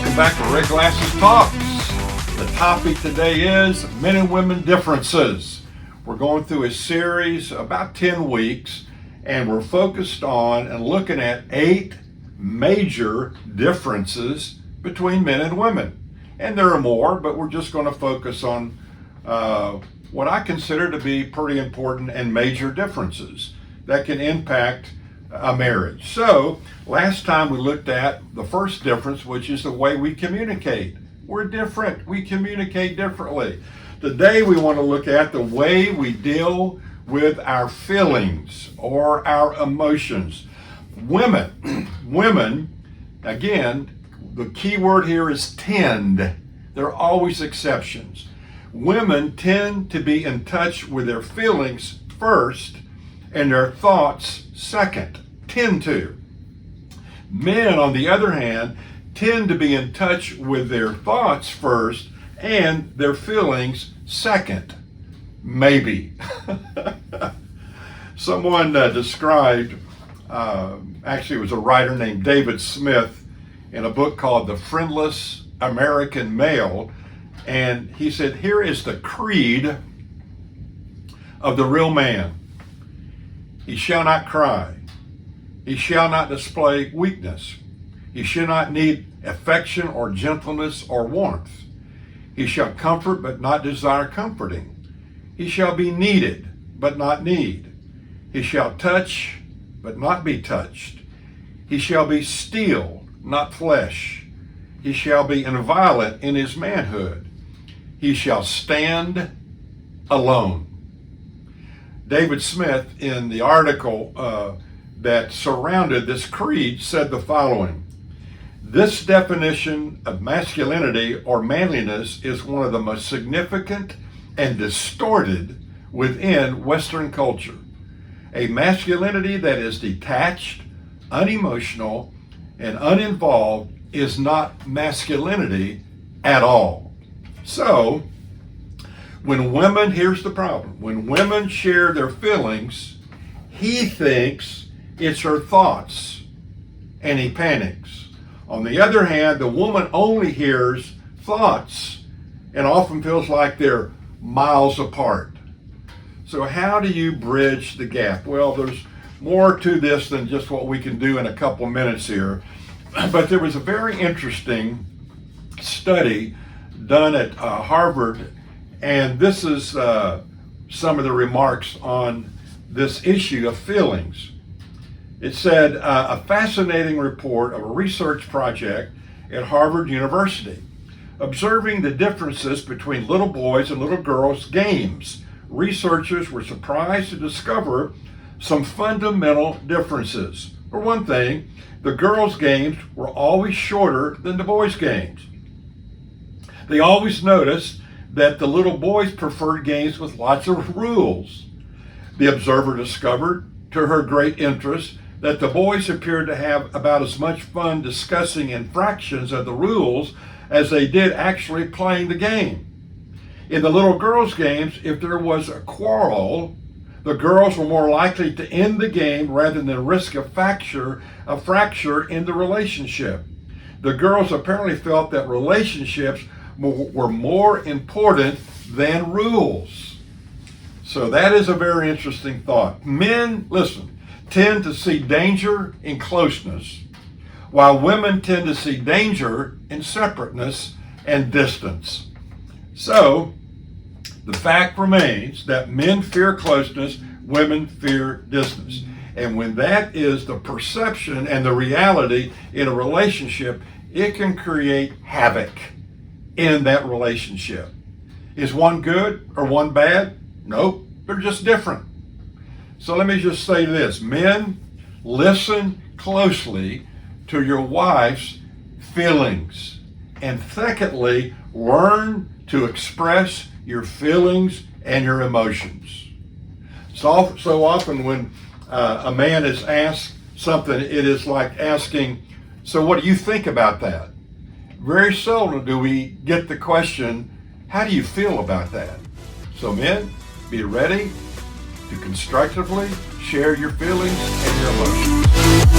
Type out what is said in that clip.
Welcome back to Red Glasses Talks. The topic today is men and women differences. We're going through a series about 10 weeks, and we're focused on and looking at 8 major differences between men and women. And there are more, but we're just going to focus on what I consider to be pretty important and major differences that can impact a marriage. So last time we looked at the first difference, which is the way we communicate. We're different. We communicate differently. Today we want to look at the way we deal with our feelings or our emotions. Women, again, the key word here is tend. There are always exceptions. Women tend to be in touch with their feelings first and their thoughts second. Tend to. Men, on the other hand, tend to be in touch with their thoughts first and their feelings second. Maybe. Someone described, actually it was a writer named David Smith in a book called The Friendless American Male, and he said, here is the creed of the real man. He shall not cry. He shall not display weakness. He shall not need affection or gentleness or warmth. He shall comfort but not desire comforting. He shall be needed but not need. He shall touch but not be touched. He shall be steel, not flesh. He shall be inviolate in his manhood. He shall stand alone. David Smith, in the article that surrounded this creed, said the following: this definition of masculinity or manliness is one of the most significant and distorted within Western culture. A masculinity that is detached, unemotional, and uninvolved is not masculinity at all. So, when women, here's the problem, when women share their feelings, he thinks it's her thoughts and he panics. On the other hand, the woman only hears thoughts and often feels like they're miles apart. So how do you bridge the gap? Well, there's more to this than just what we can do in a couple minutes here. But there was a very interesting study done at Harvard, and this is some of the remarks on this issue of feelings. It said, a fascinating report of a research project at Harvard University, observing the differences between little boys and little girls' games. Researchers were surprised to discover some fundamental differences. For one thing, the girls' games were always shorter than the boys' games. They always noticed that the little boys preferred games with lots of rules. The observer discovered, to her great interest, that the boys appeared to have about as much fun discussing infractions of the rules as they did actually playing the game. In the little girls' games, if there was a quarrel, the girls were more likely to end the game rather than risk a fracture in the relationship. The girls apparently felt that relationships were more important than rules. So that is a very interesting thought. Men, listen, tend to see danger in closeness, while women tend to see danger in separateness and distance. So the fact remains that men fear closeness, women fear distance. And when that is the perception and the reality in a relationship, it can create havoc in that relationship. Is one good or one bad? Nope, they're just different. So let me just say this: men, listen closely to your wife's feelings. And secondly, learn to express your feelings and your emotions. So often when a man is asked something, it is like asking, so what do you think about that? Very seldom do we get the question, how do you feel about that? So men, be ready to constructively share your feelings and your emotions.